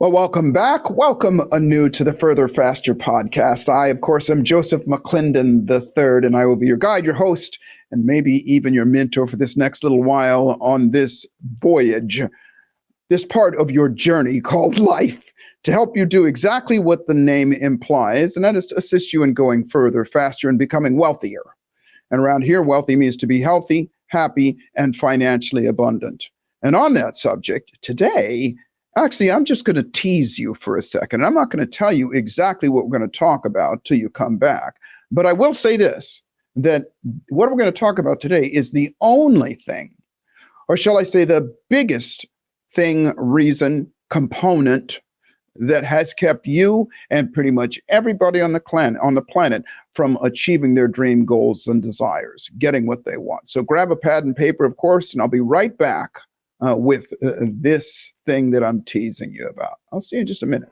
Well, welcome back. Welcome anew to the Further Faster podcast. I, of course, am Joseph McClendon III, and I will be your guide, your host, and maybe even your mentor for this next little while on this voyage, this part of your journey called life, to help you do exactly what the name implies, and that is to assist you in going further, faster, and becoming wealthier. And around here, wealthy means to be healthy, happy, and financially abundant. And on that subject, today, actually, I'm just going to tease you for a second. I'm not going to tell you exactly what we're going to talk about till you come back. But I will say this, that what we're going to talk about today is the only thing, or shall I say the biggest thing, reason, component that has kept you and pretty much everybody on the planet from achieving their dream goals and desires, getting what they want. So grab a pad and paper, of course, and I'll be right back with this thing that I'm teasing you about. I'll see you in just a minute.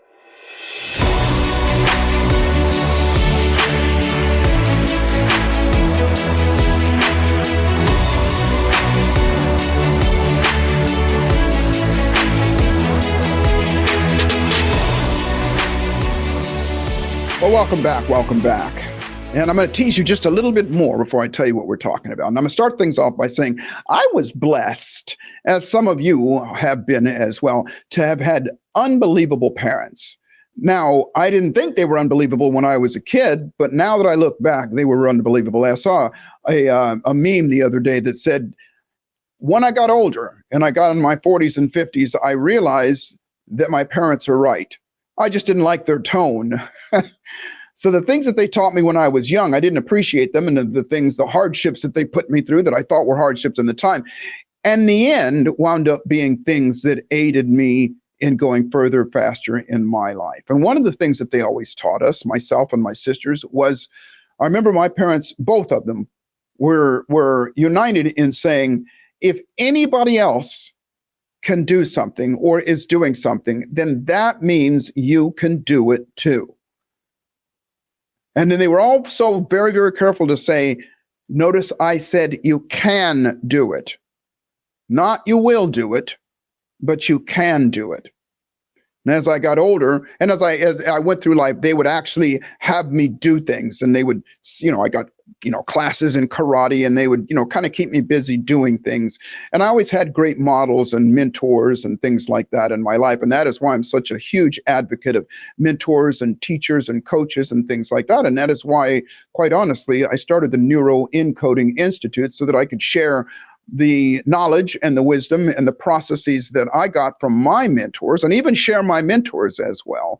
Well, welcome back. Welcome back. And I'm going to tease you just a little bit more before I tell you what we're talking about. And I'm going to start things off by saying I was blessed, as some of you have been as well, to have had unbelievable parents. Now, I didn't think they were unbelievable when I was a kid, but now that I look back, they were unbelievable. I saw a meme the other day that said, when I got older and I got in my 40s and 50s, I realized that my parents were right. I just didn't like their tone. So the things that they taught me when I was young, I didn't appreciate them. And the hardships that they put me through that I thought were hardships in the time, and in the end wound up being things that aided me in going further, faster in my life. And one of the things that they always taught us, myself and my sisters, was, I remember my parents, both of them, were united in saying, if anybody else can do something or is doing something, then that means you can do it too. And then they were also very, very careful to say, notice I said you can do it. Not you will do it, but you can do it. And as I got older, and as I went through life, they would actually have me do things. And they would, I got, classes in karate, and they would, kind of keep me busy doing things. And I always had great models and mentors and things like that in my life. And that is why I'm such a huge advocate of mentors and teachers and coaches and things like that. And that is why, quite honestly, I started the Neuro Encoding Institute so that I could share the knowledge and the wisdom and the processes that I got from my mentors, and even share my mentors as well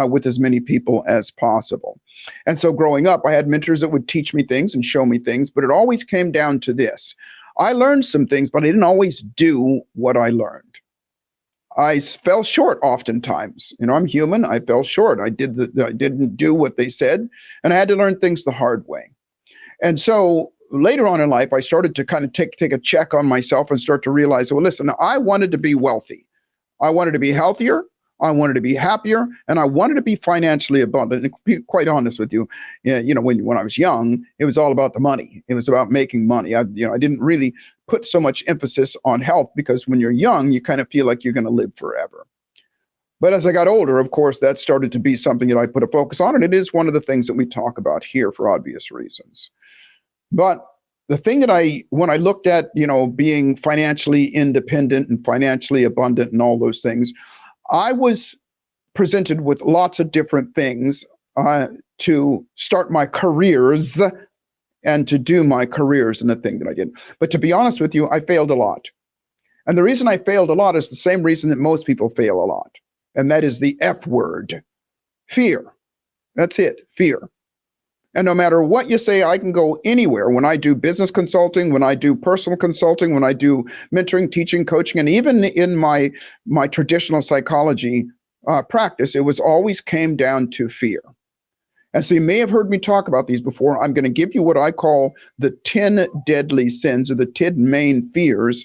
with as many people as possible. And so growing up, I had mentors that would teach me things and show me things, but it always came down to this. I learned some things, but I didn't always do what I learned. I fell short oftentimes. I'm human. I fell short. I didn't do what they said, and I had to learn things the hard way. And so later on in life, I started to kind of take a check on myself and start to realize, well, listen, I wanted to be wealthy. I wanted to be healthier. I wanted to be happier, and I wanted to be financially abundant. And to be quite honest with you, when I was young, it was all about the money. It was about making money. I didn't really put so much emphasis on health, because when you're young, you kind of feel like you're going to live forever. But as I got older, of course, that started to be something that I put a focus on, and it is one of the things that we talk about here for obvious reasons. But the thing that when I looked at, being financially independent and financially abundant and all those things, I was presented with lots of different things to start my careers and to do my careers in the thing that I did. But to be honest with you, I failed a lot. And the reason I failed a lot is the same reason that most people fail a lot. And that is the F word, fear. That's it, fear. And no matter what you say, I can go anywhere. When I do business consulting, when I do personal consulting, when I do mentoring, teaching, coaching, and even in my traditional psychology practice, it was always came down to fear. And so you may have heard me talk about these before. I'm going to give you what I call the 10 deadly sins, or the 10 main fears.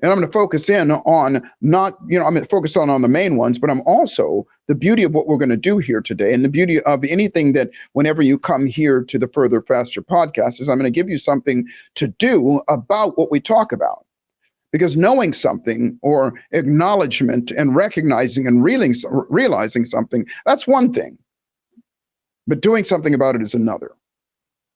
And I'm going to focus in on I'm going to focus on the main ones, but I'm also, the beauty of what we're going to do here today, and the beauty of anything that whenever you come here to the Further Faster podcast, is I'm going to give you something to do about what we talk about. Because knowing something or acknowledgement and recognizing and realizing something, that's one thing. But doing something about it is another.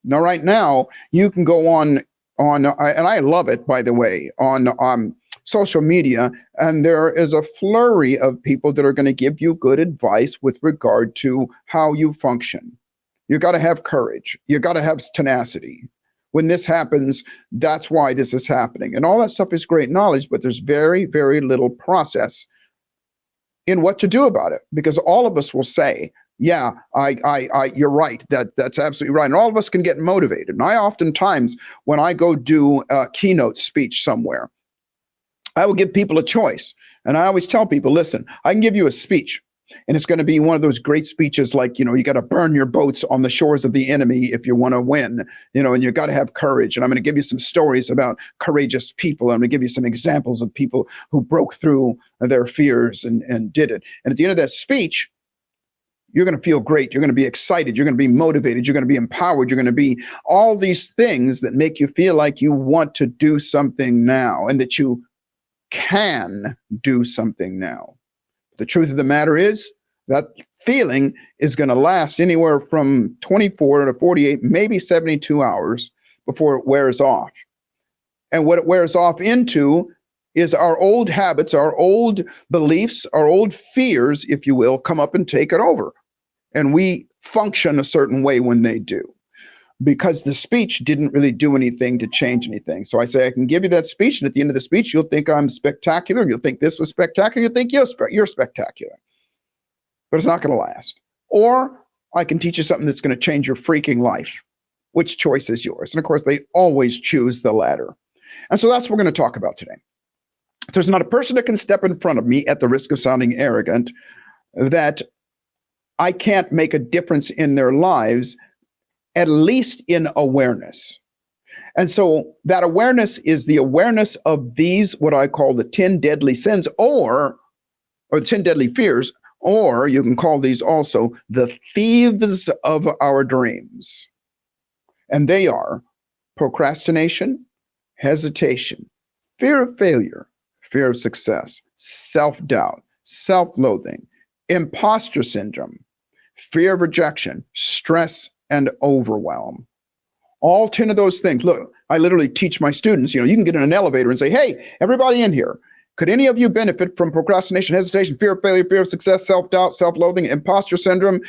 Now, right now, you can go on, and I love it, by the way, on social media, and there is a flurry of people that are going to give you good advice with regard to how you function. You got to have courage. You got to have tenacity. When this happens, that's why this is happening. And all that stuff is great knowledge, but there's very, very little process in what to do about it, because all of us will say, yeah, you're right. That's absolutely right. And all of us can get motivated. And I oftentimes, when I go do a keynote speech somewhere, I will give people a choice. And I always tell people, listen, I can give you a speech, and it's going to be one of those great speeches like, you got to burn your boats on the shores of the enemy if you want to win, and you got to have courage. And I'm going to give you some stories about courageous people. I'm going to give you some examples of people who broke through their fears and did it. And at the end of that speech, you're going to feel great. You're going to be excited. You're going to be motivated. You're going to be empowered. You're going to be all these things that make you feel like you want to do something now and that you can do something now. The truth of the matter is that feeling is going to last anywhere from 24 to 48, maybe 72 hours before it wears off. And what it wears off into is our old habits, our old beliefs, our old fears, if you will, come up and take it over. And we function a certain way when they do, because the speech didn't really do anything to change anything. So I say, I can give you that speech, and at the end of the speech, you'll think I'm spectacular, and you'll think this was spectacular, you'll think you're spectacular. But it's not going to last. Or I can teach you something that's going to change your freaking life. Which choice is yours? And of course, they always choose the latter. And so that's what we're going to talk about today. There's not a person that can step in front of me, at the risk of sounding arrogant, that I can't make a difference in their lives, at least in awareness. And so that awareness is the awareness of these, what I call the 10 deadly sins, or the 10 deadly fears, or you can call these also the thieves of our dreams. And they are procrastination, hesitation, fear of failure, fear of success, self-doubt, self-loathing, imposter syndrome, fear of rejection, stress, and overwhelm. All 10 of those things. Look, I literally teach my students, you can get in an elevator and say, hey, everybody in here, could any of you benefit from procrastination, hesitation, fear of failure, fear of success, self-doubt, self-loathing, imposter syndrome,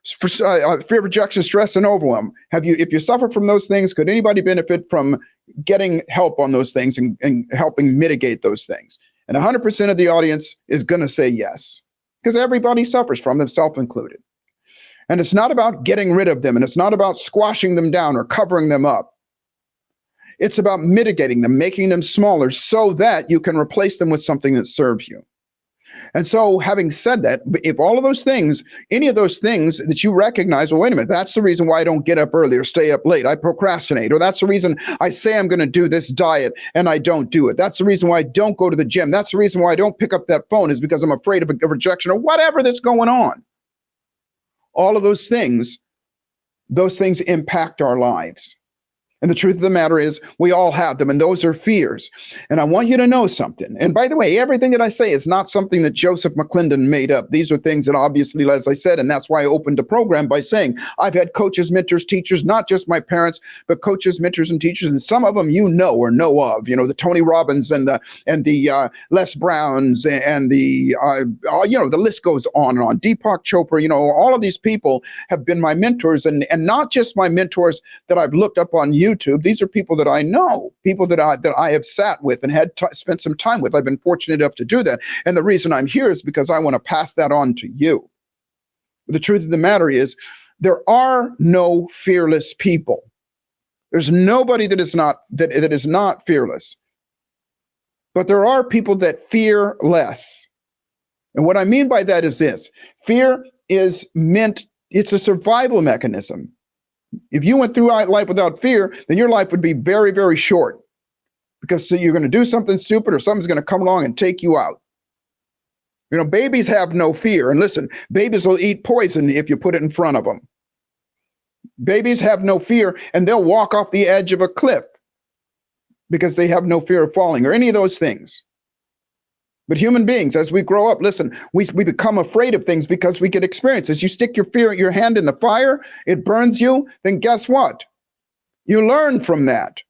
fear of rejection, stress, and overwhelm? If you suffer from those things, could anybody benefit from getting help on those things and helping mitigate those things? And 100% of the audience is going to say yes, because everybody suffers from them, self included. And it's not about getting rid of them, and it's not about squashing them down or covering them up. It's about mitigating them, making them smaller so that you can replace them with something that serves you. And so, having said that, if all of those things, any of those things that you recognize, well, wait a minute, that's the reason why I don't get up early or stay up late, I procrastinate, or that's the reason I say I'm going to do this diet and I don't do it. That's the reason why I don't go to the gym. That's the reason why I don't pick up that phone, is because I'm afraid of rejection or whatever that's going on. All of those things impact our lives. And the truth of the matter is, we all have them, and those are fears. And I want you to know something. And by the way, everything that I say is not something that Joseph McClendon made up. These are things that obviously, as I said, and that's why I opened the program by saying, I've had coaches, mentors, teachers, not just my parents, but coaches, mentors, and teachers. And some of them you know or know of, the Tony Robbins and the Les Browns and the list goes on and on. Deepak Chopra, all of these people have been my mentors, and not just my mentors that I've looked up on YouTube. These are people that I know, people that I have sat with and had spent some time with. I've been fortunate enough to do that. And the reason I'm here is because I want to pass that on to you. But the truth of the matter is, there are no fearless people. There's nobody that is not fearless. But there are people that fear less. And what I mean by that is this: fear it's a survival mechanism. If you went through life without fear, then your life would be very, very short, because you're going to do something stupid or something's going to come along and take you out. Babies have no fear. And listen, babies will eat poison if you put it in front of them. Babies have no fear, and they'll walk off the edge of a cliff. because they have no fear of falling or any of those things. But human beings, as we grow up, listen, we become afraid of things because we get experiences. You stick your hand in the fire, it burns you, then guess what? You learn from that.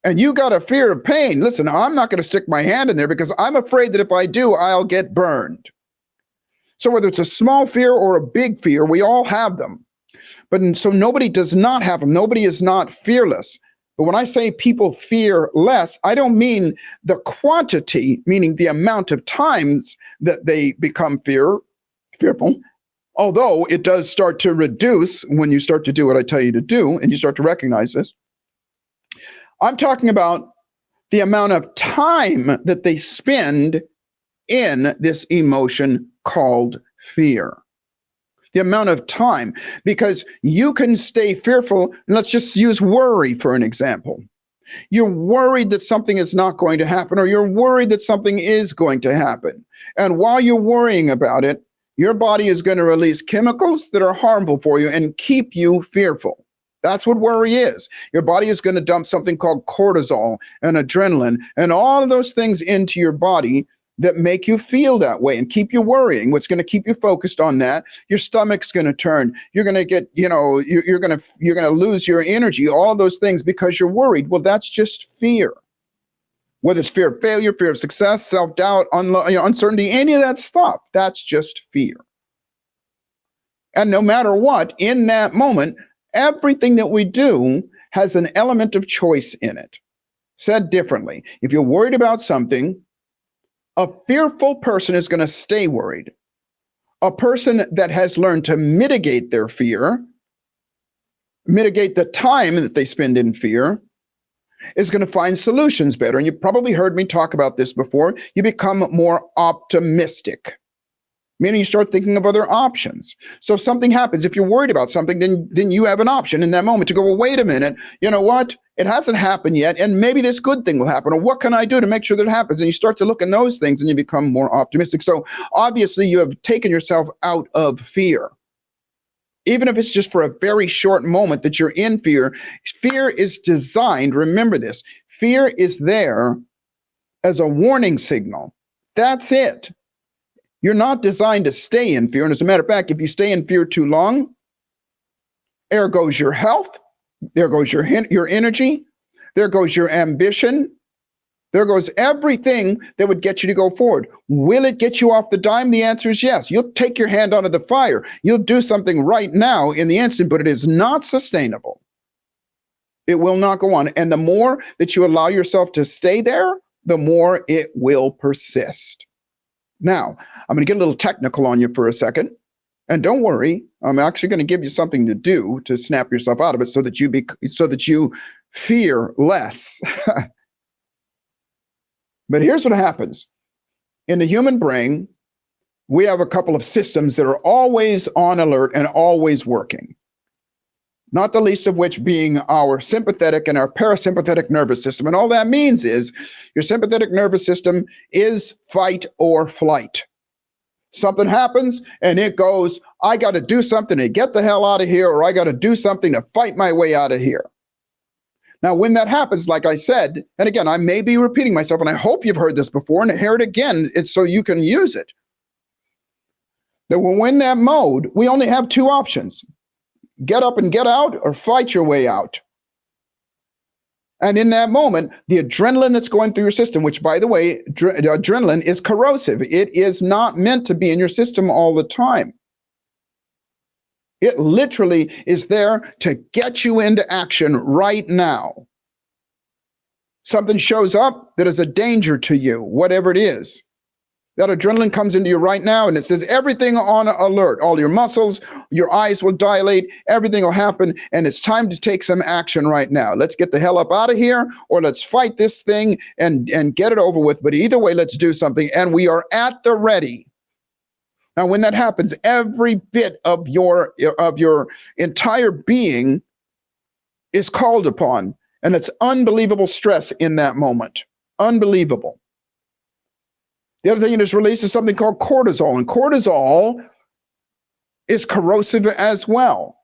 And you got a fear of pain. Listen, I'm not going to stick my hand in there because I'm afraid that if I do, I'll get burned. So whether it's a small fear or a big fear, we all have them. But so nobody does not have them. Nobody is not fearless. But when I say people fear less, I don't mean the quantity, meaning the amount of times that they become fearful, although it does start to reduce when you start to do what I tell you to do and you start to recognize this. I'm talking about the amount of time that they spend in this emotion called fear. The amount of time, because you can stay fearful, and let's just use worry for an example. You're worried that something is not going to happen, or you're worried that something is going to happen. And while you're worrying about it, your body is going to release chemicals that are harmful for you and keep you fearful. That's what worry is. Your body is going to dump something called cortisol and adrenaline and all of those things into your body that make you feel that way and keep you worrying. What's going to keep you focused on that? Your stomach's going to turn. You're going to get, you're going to lose your energy, all of those things because you're worried. Well, that's just fear. Whether it's fear of failure, fear of success, self-doubt, uncertainty, any of that stuff, that's just fear. And no matter what, in that moment, everything that we do has an element of choice in it. Said differently, if you're worried about something, a fearful person is going to stay worried. A person that has learned to mitigate their fear, mitigate the time that they spend in fear, is going to find solutions better. And you probably heard me talk about this before. You become more optimistic, meaning you start thinking of other options. So if something happens, if you're worried about something, then you have an option in that moment to go, well, wait a minute, you know what? It hasn't happened yet, and maybe this good thing will happen, or what can I do to make sure that it happens? And you start to look in those things and you become more optimistic. So obviously you have taken yourself out of fear. Even if it's just for a very short moment that you're in fear, fear is designed, remember this, fear is there as a warning signal. That's it. You're not designed to stay in fear. And as a matter of fact, if you stay in fear too long, there goes your health, there goes your energy, there goes your ambition, there goes everything that would get you to go forward. Will it get you off the dime? The answer is yes. You'll take your hand out of the fire. You'll do something right now in the instant, but it is not sustainable. It will not go on. And the more that you allow yourself to stay there, the more it will persist. Now, I'm going to get a little technical on you for a second. And don't worry, I'm actually going to give you something to do to snap yourself out of it so that you fear less. But here's what happens. In the human brain, we have a couple of systems that are always on alert and always working. Not the least of which being our sympathetic and our parasympathetic nervous system. And all that means is your sympathetic nervous system is fight or flight. Something happens and it goes, I got to do something to get the hell out of here, or I got to do something to fight my way out of here. Now, when that happens, like I said, and again, I may be repeating myself, and I hope you've heard this before, and hear it again, it's so you can use it. That when we're in that mode, we only have two options. Get up and get out, or fight your way out. And in that moment, the adrenaline that's going through your system, which, by the way, adrenaline is corrosive. It is not meant to be in your system all the time. It literally is there to get you into action right now. Something shows up that is a danger to you, whatever it is. That adrenaline comes into you right now and it says everything on alert. All your muscles, your eyes will dilate, everything will happen, and it's time to take some action right now. Let's get the hell up out of here, or let's fight this thing and get it over with. But either way, let's do something, and we are at the ready. Now, when that happens, every bit of your entire being is called upon, and it's unbelievable stress in that moment. Unbelievable. The other thing that is released is something called cortisol, and cortisol is corrosive as well.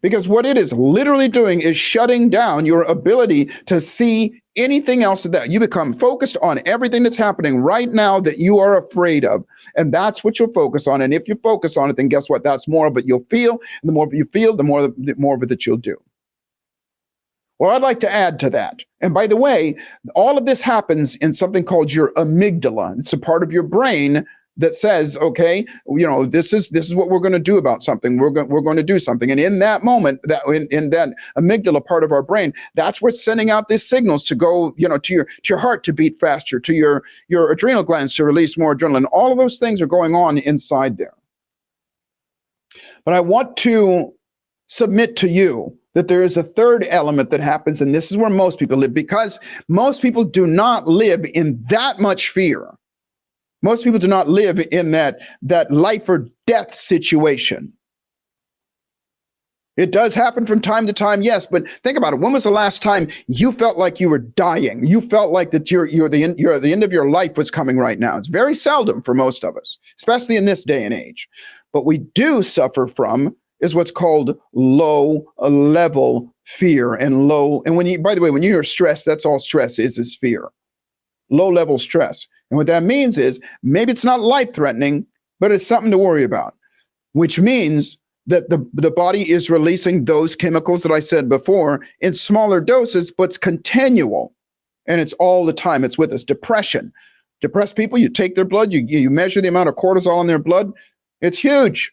Because what it is literally doing is shutting down your ability to see anything else that you become focused on everything that's happening right now that you are afraid of. And that's what you'll focus on. And if you focus on it, then guess what? That's more of it you'll feel. And the more you feel, the more of it that you'll do. Well, I'd like to add to that. And by the way, all of this happens in something called your amygdala. It's a part of your brain that says, okay, this is what we're going to do about something. We're going to do something. And in that moment, that in that amygdala part of our brain, that's what's sending out these signals to go, to your heart to beat faster, to your adrenal glands to release more adrenaline. All of those things are going on inside there. But I want to submit to you that there is a third element that happens, and this is where most people live, because most people do not live in that much fear. Most people do not live in that life or death situation. It does happen from time to time, yes, but think about it. When was the last time you felt like you were dying? You felt like that the end of your life was coming right now. It's very seldom for most of us, especially in this day and age. But we do suffer from is what's called low level fear and by the way, when you're stressed, that's all stress is fear. Low level stress. And what that means is maybe it's not life threatening, but it's something to worry about, which means that the body is releasing those chemicals that I said before in smaller doses, but it's continual. And it's all the time. It's with us. Depression. Depressed people, you take their blood, you measure the amount of cortisol in their blood. It's huge.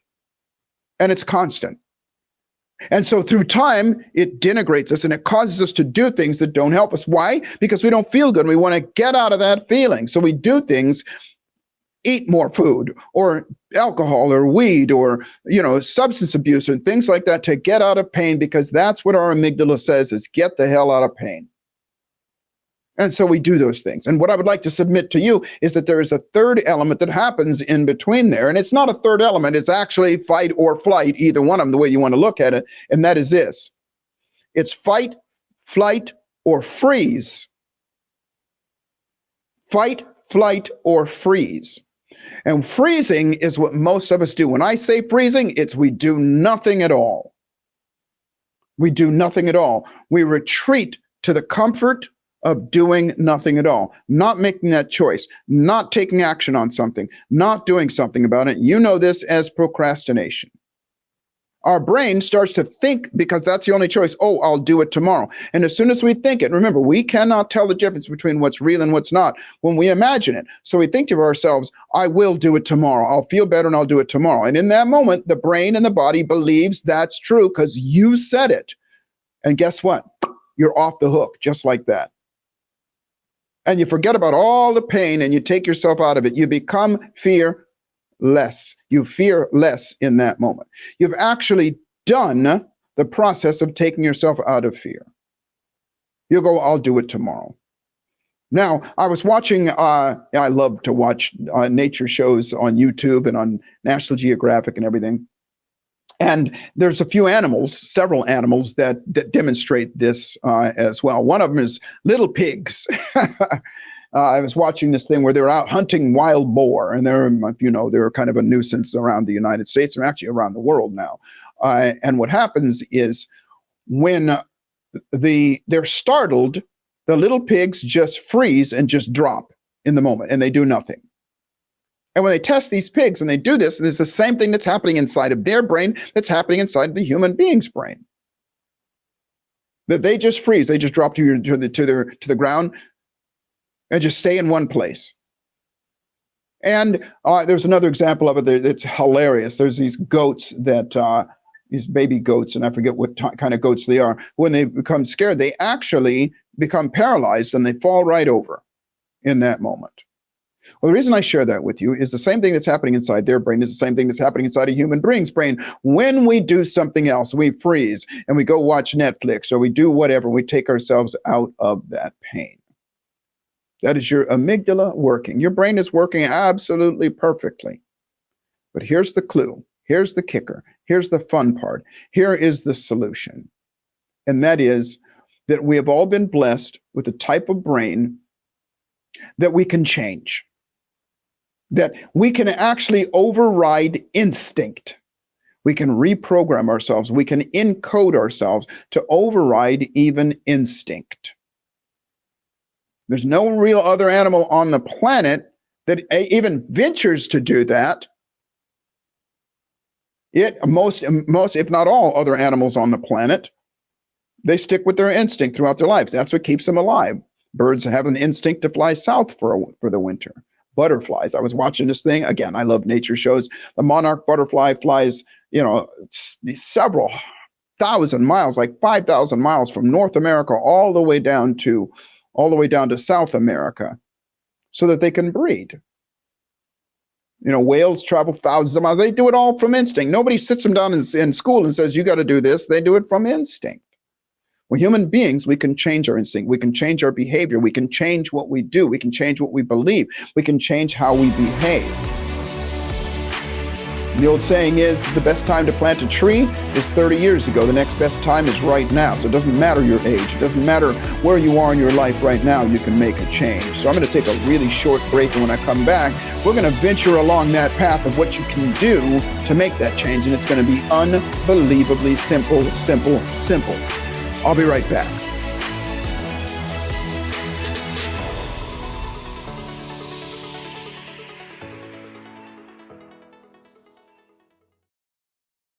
And it's constant. And so through time, it denigrates us and it causes us to do things that don't help us. Why? Because we don't feel good and we want to get out of that feeling. So we do things, eat more food or alcohol or weed or, substance abuse and things like that to get out of pain, because that's what our amygdala says is get the hell out of pain. And so we do those things. And what I would like to submit to you is that there is a third element that happens in between there. And it's not a third element. It's actually fight or flight, either one of them, the way you want to look at it. And that is this. It's fight, flight, or freeze. Fight, flight, or freeze. And freezing is what most of us do. When I say freezing, it's we do nothing at all. We do nothing at all. We retreat to the comfort of doing nothing at all, not making that choice, not taking action on something, not doing something about it. You know this as procrastination. Our brain starts to think, because that's the only choice. Oh, I'll do it tomorrow. And as soon as we think it, remember, we cannot tell the difference between what's real and what's not when we imagine it. So we think to ourselves, I will do it tomorrow. I'll feel better and I'll do it tomorrow. And in that moment, the brain and the body believes that's true because you said it. And guess what? You're off the hook just like that. And you forget about all the pain and you take yourself out of it. You become fearless. You fear less in that moment. You've actually done the process of taking yourself out of fear. You'll go, I'll do it tomorrow. Now, I was watching, I love to watch nature shows on YouTube and on National Geographic and everything. And there's a few animals, several animals that demonstrate this as well. One of them is little pigs. I was watching this thing where they're out hunting wild boar, and they're kind of a nuisance around the United States and actually around the world now. And what happens is when they're startled, the little pigs just freeze and just drop in the moment, and they do nothing. And when they test these pigs and they do this, there's the same thing that's happening inside of their brain that's happening inside the human being's brain. That they just freeze, they just drop to the ground and just stay in one place. And there's another example of it that's hilarious. There's these goats these baby goats, and I forget what kind of goats they are. When they become scared, they actually become paralyzed and they fall right over in that moment. Well, the reason I share that with you is the same thing that's happening inside their brain is the same thing that's happening inside a human being's brain. When we do something else, we freeze and we go watch Netflix or we do whatever, we take ourselves out of that pain. That is your amygdala working. Your brain is working absolutely perfectly. But here's the clue. Here's the kicker. Here's the fun part. Here is the solution. And that is that we have all been blessed with a type of brain that we can change. That we can actually override instinct. We can reprogram ourselves. We can encode ourselves to override even instinct. There's no real other animal on the planet that even ventures to do that. Most, if not all, other animals on the planet, they stick with their instinct throughout their lives. That's what keeps them alive. Birds have an instinct to fly south for the winter. Butterflies. I was watching this thing again. I love nature shows. The monarch butterfly flies, several thousand miles, like 5,000 miles from North America all the way down to South America, so that they can breed. Whales travel thousands of miles. They do it all from instinct. Nobody sits them down in school and says, you got to do this. They do it from instinct. We're human beings. We can change our instinct. We can change our behavior. We can change what we do. We can change what we believe. We can change how we behave. The old saying is, the best time to plant a tree is 30 years ago. The next best time is right now. So it doesn't matter your age. It doesn't matter where you are in your life right now. You can make a change. So I'm going to take a really short break. And when I come back, we're going to venture along that path of what you can do to make that change. And it's going to be unbelievably simple. I'll be right back.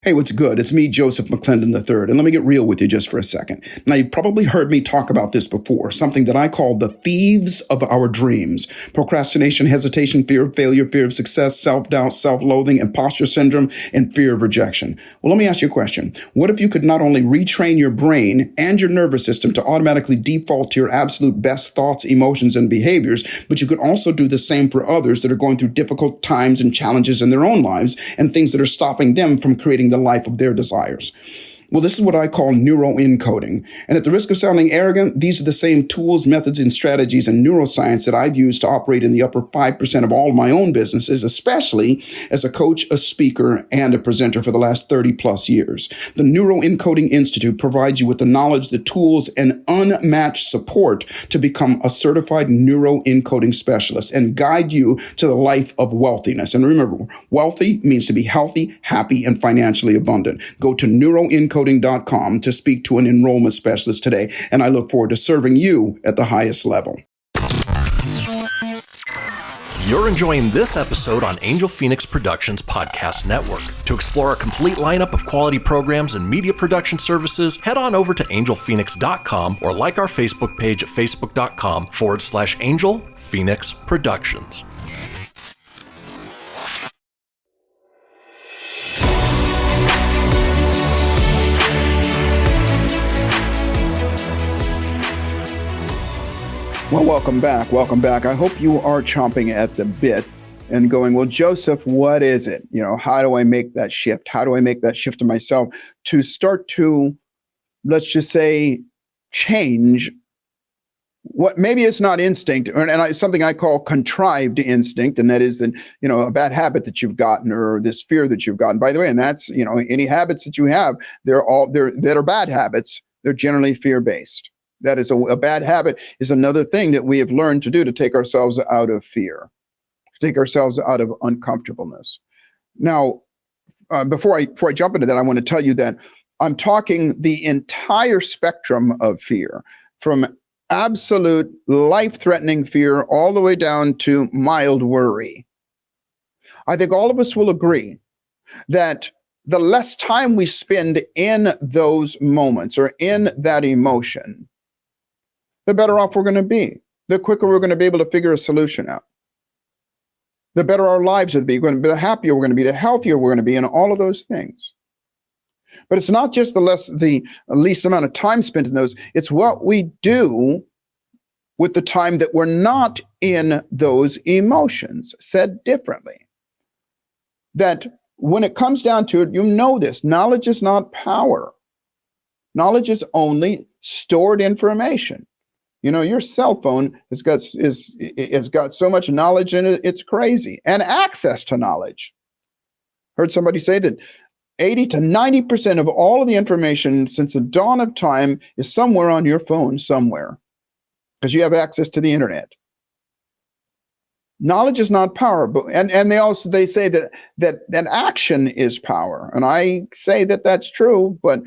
Hey, what's good? It's me, Joseph McClendon III, and let me get real with you just for a second. Now, you've probably heard me talk about this before, something that I call the thieves of our dreams. Procrastination, hesitation, fear of failure, fear of success, self-doubt, self-loathing, imposter syndrome, and fear of rejection. Well, let me ask you a question. What if you could not only retrain your brain and your nervous system to automatically default to your absolute best thoughts, emotions, and behaviors, but you could also do the same for others that are going through difficult times and challenges in their own lives and things that are stopping them from creating the life of their desires? Well, this is what I call neuroencoding. And at the risk of sounding arrogant, these are the same tools, methods, and strategies in neuroscience that I've used to operate in the upper 5% of all of my own businesses, especially as a coach, a speaker, and a presenter for the last 30 plus years. The Neuroencoding Institute provides you with the knowledge, the tools, and unmatched support to become a certified neuroencoding specialist and guide you to the life of wealthiness. And remember, wealthy means to be healthy, happy, and financially abundant. Go to neuroencoding.com to speak to an enrollment specialist today, and I look forward to serving you at the highest level. You're enjoying this episode on Angel Phoenix Productions Podcast Network. To explore a complete lineup of quality programs and media production services, head on over to angelphoenix.com or like our Facebook page at facebook.com/Angel Phoenix Productions. Well, welcome back. I hope you are chomping at the bit and going, well, Joseph, what is it? How do I make that shift? How do I make that shift to myself to start to, let's just say, change what maybe it's not instinct, and something I call contrived instinct, and that is that, a bad habit that you've gotten or this fear that you've gotten. By the way, and that's, any habits that you have, they're that are bad habits. They're generally fear-based. That is a bad habit is another thing that we have learned to do to take ourselves out of fear, to take ourselves out of uncomfortableness. Now, before I jump into that, I want to tell you that I'm talking the entire spectrum of fear, from absolute life-threatening fear all the way down to mild worry. I think all of us will agree that the less time we spend in those moments or in that emotion, the better off we're going to be. The quicker we're going to be able to figure a solution out. The better our lives will be. We're going to be, the happier we're going to be, the healthier we're going to be, and all of those things. But it's not just the least amount of time spent in those. It's what we do with the time that we're not in those emotions. Said differently, that when it comes down to it, this. Knowledge is not power. Knowledge is only stored information. Your cell phone has got so much knowledge in it, it's crazy. And access to knowledge. Heard somebody say that 80 to 90% of all of the information since the dawn of time is somewhere on your phone somewhere, because you have access to the internet. Knowledge is not power, but and they say that action is power, and I say that that's true. But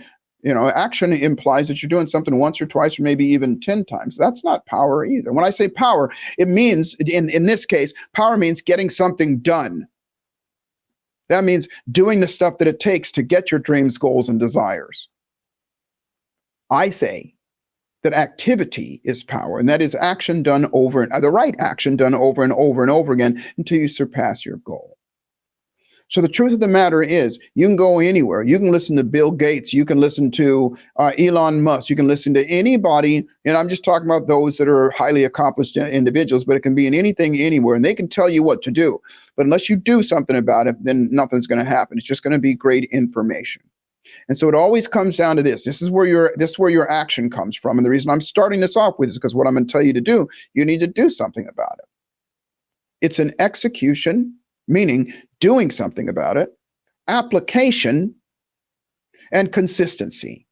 action implies that you're doing something once or twice or maybe even 10 times. That's not power either. When I say power, it means in this case, power means getting something done. That means doing the stuff that it takes to get your dreams, goals, and desires. I say that activity is power, and that is action done the right action done over and over and over again until you surpass your goal. So the truth of the matter is, you can go anywhere. You can listen to Bill Gates. You can listen to Elon Musk. You can listen to anybody, and I'm just talking about those that are highly accomplished individuals, but it can be in anything, anywhere, and they can tell you what to do. But unless you do something about it, then nothing's going to happen. It's just going to be great information. And so it always comes down to this. This is where your action comes from. And the reason I'm starting this off with is because what I'm going to tell you to do, you need to do something about it. It's an execution, meaning doing something about it, application, and consistency.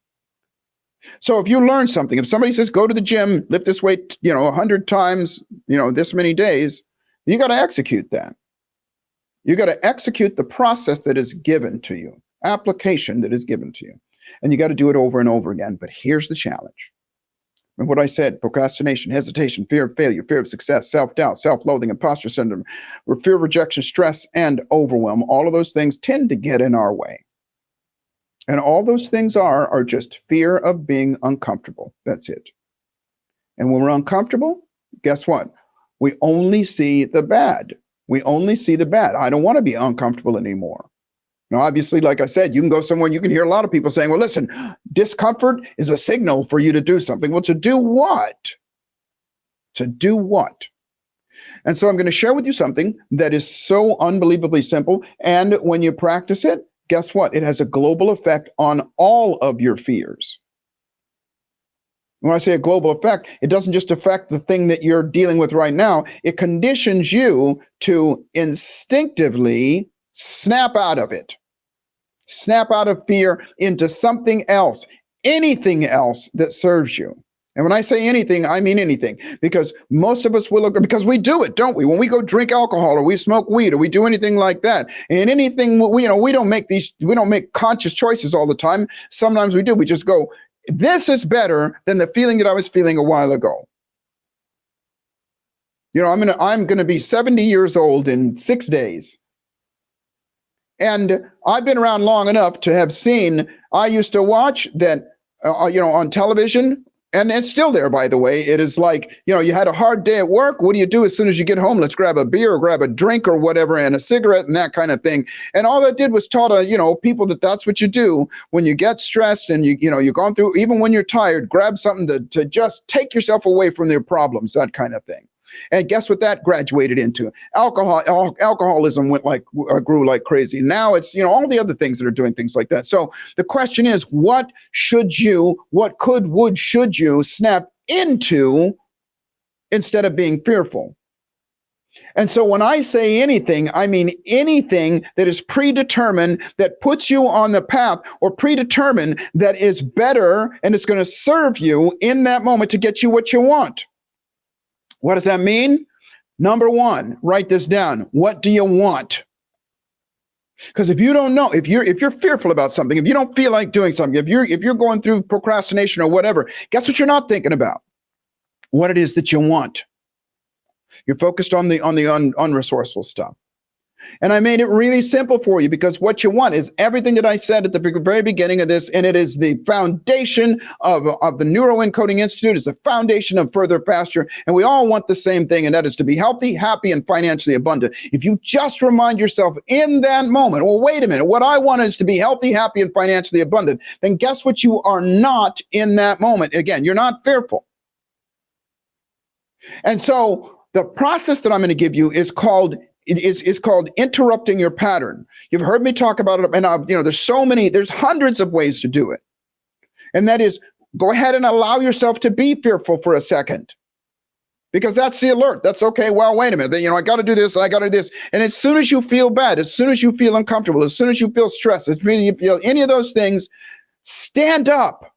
So if you learn something, if somebody says, go to the gym, lift this weight, 100 times, this many days, you got to execute that. You got to execute the process that is given to you. Application that is given to you. And you got to do it over and over again. But here's the challenge. Remember what I said: procrastination, hesitation, fear of failure, fear of success, self-doubt, self-loathing, imposter syndrome, fear of rejection, stress, and overwhelm. All of those things tend to get in our way. And all those things are just fear of being uncomfortable. That's it. And when we're uncomfortable, guess what? We only see the bad. We only see the bad. I don't want to be uncomfortable anymore. Now, obviously, like I said, you can go somewhere and you can hear a lot of people saying, well, listen, discomfort is a signal for you to do something. Well, to do what? To do what? And so I'm going to share with you something that is so unbelievably simple. And when you practice it, guess what? It has a global effect on all of your fears. When I say a global effect, it doesn't just affect the thing that you're dealing with right now. It conditions you to instinctively snap out of it. Snap out of fear into something else, anything else that serves you. And when I say anything, I mean anything, because most of us will, because we do it, don't we? When we go drink alcohol or we smoke weed or we do anything like that, and anything, we don't make conscious choices all the time. Sometimes we do. We just go, this is better than the feeling that I was feeling a while ago. I'm going to be 70 years old in 6 days. And I've been around long enough to have seen, I used to watch that, on television, and it's still there, by the way. It is like, you had a hard day at work. What do you do as soon as you get home? Let's grab a beer or grab a drink or whatever, and a cigarette and that kind of thing. And all that did was taught, people that's what you do when you get stressed and you're going through, even when you're tired, grab something to just take yourself away from their problems, that kind of thing. And guess what that graduated into? Alcoholism grew like crazy. Now it's, all the other things that are doing things like that. So the question is, would should you snap into instead of being fearful? And so when I say anything, I mean anything that is predetermined, that puts you on the path, or predetermined that is better and it's going to serve you in that moment to get you what you want. What does that mean? Number one, write this down. What do you want? Because if you don't know, if you're fearful about something, if you don't feel like doing something, if you're going through procrastination or whatever, guess what you're not thinking about? What it is that you want. You're focused on the unresourceful stuff. And I made it really simple for you, because what you want is everything that I said at the very beginning of this, and it is the foundation of the Neuroencoding Institute. It's the foundation of Further Faster, and we all want the same thing, and that is to be healthy, happy, and financially abundant. If you just remind yourself in that moment, well, wait a minute, what I want is to be healthy, happy, and financially abundant, then guess what you are not in that moment? Again, you're not fearful. And so the process that I'm going to give you is called interrupting your pattern. You've heard me talk about it, and there's hundreds of ways to do it. And that is, go ahead and allow yourself to be fearful for a second, because that's the alert. That's okay. Well, wait a minute. I got to do this. And I got to do this. And as soon as you feel bad, as soon as you feel uncomfortable, as soon as you feel stressed, as soon as you feel any of those things, stand up.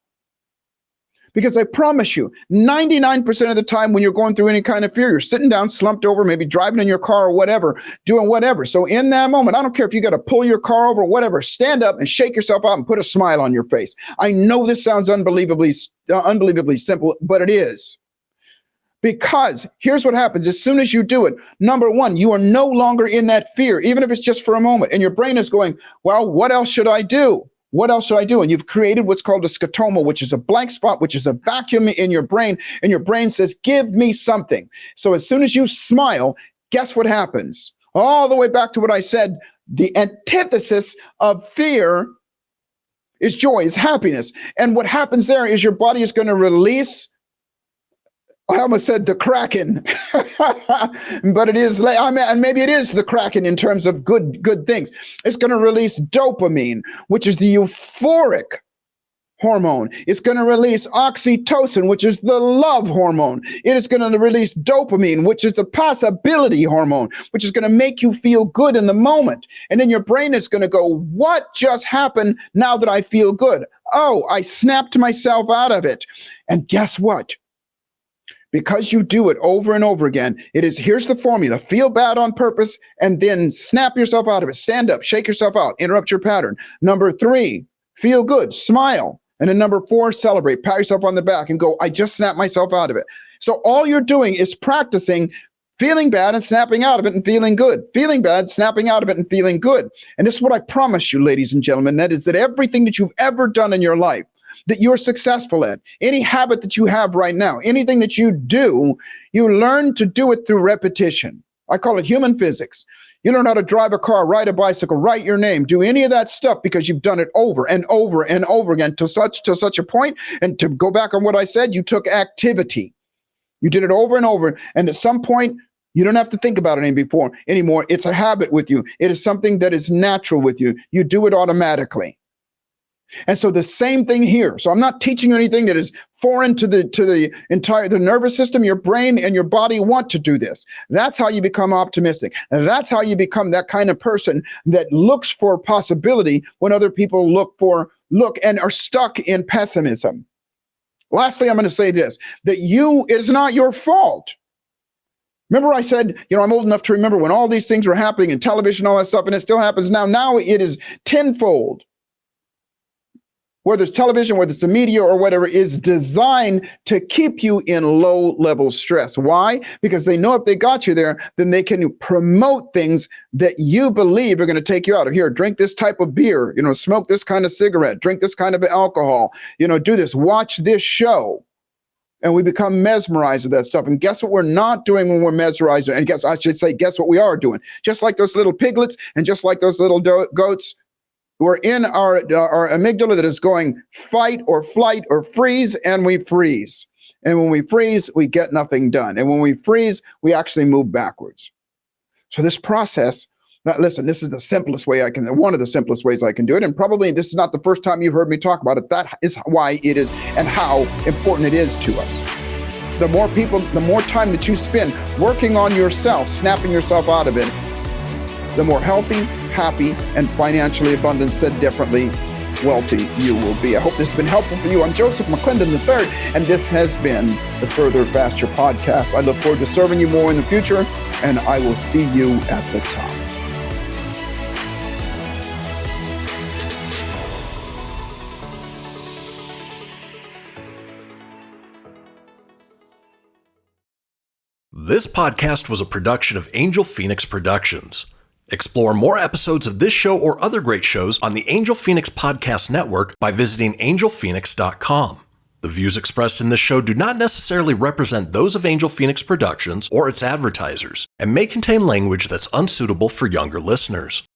Because I promise you, 99% of the time when you're going through any kind of fear, you're sitting down, slumped over, maybe driving in your car or whatever, doing whatever. So in that moment, I don't care if you got to pull your car over or whatever, stand up and shake yourself out and put a smile on your face. I know this sounds unbelievably simple, but it is. Because here's what happens. As soon as you do it, number one, you are no longer in that fear, even if it's just for a moment. And your brain is going, well, what else should I do? What else should I do? And you've created what's called a scotoma, which is a blank spot, which is a vacuum in your brain. And your brain says, give me something. So as soon as you smile, guess what happens? All the way back to what I said, the antithesis of fear is joy, is happiness. And what happens there is your body is going to release, I almost said the Kraken, but it is, and maybe it is the Kraken in terms of good things. It's going to release dopamine, which is the euphoric hormone. It's going to release oxytocin, which is the love hormone. It is going to release dopamine, which is the possibility hormone, which is going to make you feel good in the moment. And then your brain is going to go, what just happened now that I feel good? Oh, I snapped myself out of it. And guess what? Because you do it over and over again, here's the formula: feel bad on purpose and then snap yourself out of it. Stand up, shake yourself out, interrupt your pattern. Number 3, feel good, smile. And then number 4, celebrate, pat yourself on the back and go, I just snapped myself out of it. So all you're doing is practicing feeling bad and snapping out of it and feeling good. Feeling bad, snapping out of it and feeling good. And this is what I promise you, ladies and gentlemen, that is that everything that you've ever done in your life, that you're successful at, any habit that you have right now, anything that you do, you learn to do it through repetition. I call it human physics. You learn how to drive a car, ride a bicycle, write your name, do any of that stuff because you've done it over and over and over again to such a point. And to go back on what I said, you took activity. You did it over and over. And at some point, you don't have to think about it anymore. It's a habit with you. It is something that is natural with you. You do it automatically. And so the same thing here. So I'm not teaching you anything that is foreign to the nervous system. Your brain and your body want to do this. That's how you become optimistic. And that's how you become that kind of person that looks for possibility when other people look and are stuck in pessimism. Lastly, I'm going to say this, that it is not your fault. Remember I said, I'm old enough to remember when all these things were happening in television, all that stuff, and it still happens now. Now it is tenfold. Whether it's television, whether it's the media or whatever, is designed to keep you in low-level stress. Why? Because they know if they got you there, then they can promote things that you believe are going to take you out of here. Drink this type of beer, smoke this kind of cigarette, drink this kind of alcohol, do this, watch this show. And we become mesmerized with that stuff. And guess what we're not doing when we're mesmerized? And guess what we are doing? Just like those little piglets and just like those little goats, we're in our amygdala that is going fight or flight or freeze, and we freeze. And when we freeze, we get nothing done. And when we freeze, we actually move backwards. So this process, listen, this is the simplest way one of the simplest ways I can do it. And probably this is not the first time you've heard me talk about it. That is why it is and how important it is to us. The more time that you spend working on yourself, snapping yourself out of it, the more healthy, happy, and financially abundant, said differently, wealthy you will be. I hope this has been helpful for you. I'm Joseph McClendon III, and this has been the Further Faster podcast. I look forward to serving you more in the future, and I will see you at the top. This podcast was a production of Angel Phoenix Productions. Explore more episodes of this show or other great shows on the Angel Phoenix Podcast Network by visiting angelphoenix.com. The views expressed in this show do not necessarily represent those of Angel Phoenix Productions or its advertisers and may contain language that's unsuitable for younger listeners.